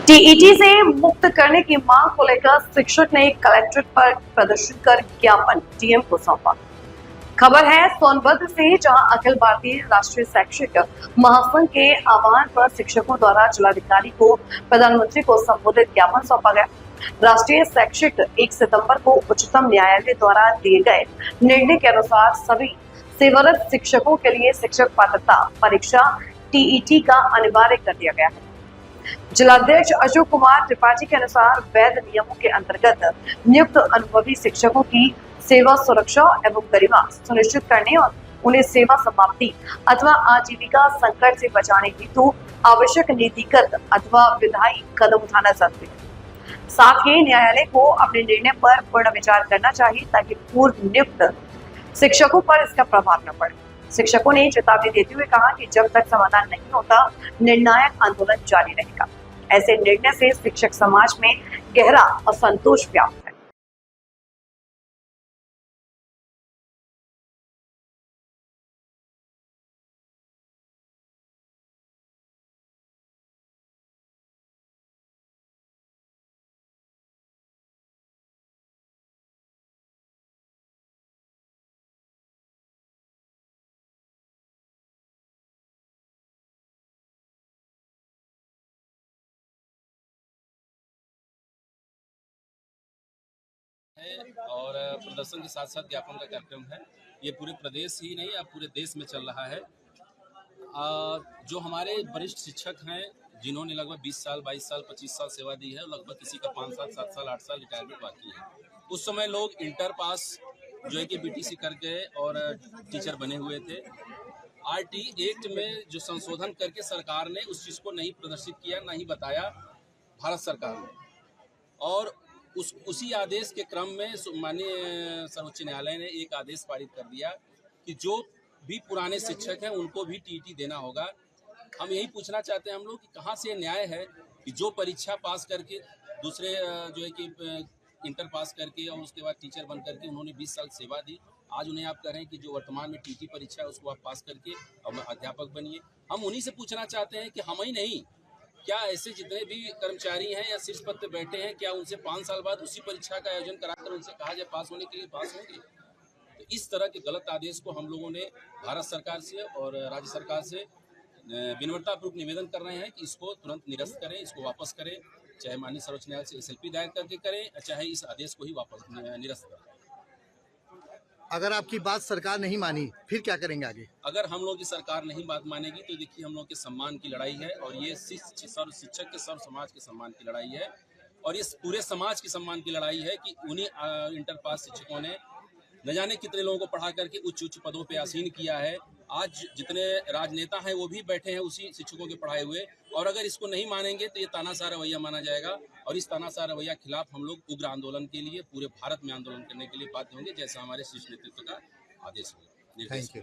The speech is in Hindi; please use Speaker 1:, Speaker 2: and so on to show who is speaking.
Speaker 1: टीईटी से मुक्त करने की मांग को लेकर शिक्षक ने कलेक्ट्रेट पर प्रदर्शन कर ज्ञापन डीएम को सौंपा। खबर है सोनभद्र से, जहां अखिल भारतीय राष्ट्रीय शैक्षिक महासंघ के आह्वान पर शिक्षकों द्वारा जिलाधिकारी को प्रधानमंत्री को संबोधित ज्ञापन सौंपा गया। राष्ट्रीय शैक्षिक 1 सितंबर को उच्चतम न्यायालय द्वारा दिए गए निर्णय के अनुसार सभी सेवारत शिक्षकों के लिए शिक्षक पात्रता परीक्षा टीईटी का अनिवार्य कर दिया गया है। जिलाध्यक्ष अशोक कुमार त्रिपाठी के अनुसार वैध नियमों के अंतर्गत नियुक्त अनुभवी शिक्षकों की सेवा सुरक्षा एवं गरिमा सुनिश्चित करने और उन्हें सेवा समाप्ति अथवा आजीविका संकट से बचाने हेतु आवश्यक नीतिगत अथवा विधायी कदम उठाना जरूरी है। साथ ही न्यायालय को अपने निर्णय पर पूर्ण विचार करना चाहिए ताकि पूर्व नियुक्त शिक्षकों पर इसका प्रभाव न पड़े। शिक्षकों ने चेतावनी देते हुए कहा कि जब तक समाधान नहीं होता निर्णायक आंदोलन जारी रहेगा। ऐसे निर्णय से शिक्षक समाज में गहरा असंतोष व्याप्त है।
Speaker 2: और प्रदर्शन के साथ साथ ज्ञापन का कार्यक्रम है। ये पूरे प्रदेश ही नहीं, अब पूरे देश में चल रहा है। जो हमारे वरिष्ठ शिक्षक हैं, जिन्होंने लगभग 20 साल 22 साल 25 साल सेवा दी है, लगभग किसी का 5 साल 7 साल 8 साल रिटायरमेंट बाकी है। उस समय लोग इंटर पास जो है कि बीटीसी करके और टीचर बने हुए थे। आरटी एक्ट में जो संशोधन करके सरकार ने उस चीज़ को नहीं प्रदर्शित किया, नहीं बताया भारत सरकार ने, और उसी आदेश के क्रम में माननीय सर्वोच्च न्यायालय ने एक आदेश पारित कर दिया कि जो भी पुराने शिक्षक हैं उनको भी टीटी देना होगा। हम यही पूछना चाहते हैं हम लोग कि कहाँ से न्याय है कि जो परीक्षा पास करके दूसरे जो है कि इंटर पास करके और उसके बाद टीचर बन करके उन्होंने 20 साल सेवा दी, आज उन्हें आप कह रहे हैं कि जो वर्तमान में टीटी परीक्षा है उसको आप पास करके और अध्यापक बनिए। हम उन्हीं से पूछना चाहते हैं कि हम ही नहीं, क्या ऐसे जितने भी कर्मचारी हैं या शीर्ष पद पर बैठे हैं, क्या उनसे 5 साल बाद उसी परीक्षा का आयोजन कराकर उनसे कहा जाए पास होने के लिए पास होंगे? तो इस तरह के गलत आदेश को हम लोगों ने भारत सरकार से और राज्य सरकार से विनम्रतापूर्वक निवेदन कर रहे हैं कि इसको तुरंत निरस्त करें, इसको वापस करें, चाहे माननीय सर्वोच्च न्यायालय से SLP दायर करके करें, चाहे इस आदेश को ही वापस निरस्त करें।
Speaker 3: अगर आपकी बात सरकार नहीं मानी फिर क्या करेंगे आगे?
Speaker 2: अगर हम लोग की सरकार नहीं बात मानेगी तो देखिए हम लोग के सम्मान की लड़ाई है, और ये सर्व शिक्षक के सर्व समाज के सम्मान की लड़ाई है, और ये पूरे समाज की सम्मान की लड़ाई है कि उन्हीं इंटर पास शिक्षकों ने न जाने कितने लोगों को पढ़ा करके उच्च उच्च पदों पे आसीन किया है। आज जितने राजनेता हैं वो भी बैठे हैं उसी शिक्षकों के पढ़ाए हुए, और अगर इसको नहीं मानेंगे तो ये तानाशाह रवैया माना जाएगा, और इस तानाशाह रवैया खिलाफ हम लोग उग्र आंदोलन के लिए पूरे भारत में आंदोलन करने के लिए बाध्य होंगे, जैसा हमारे शीर्ष नेतृत्व का आदेश होगा।
Speaker 3: Thank you.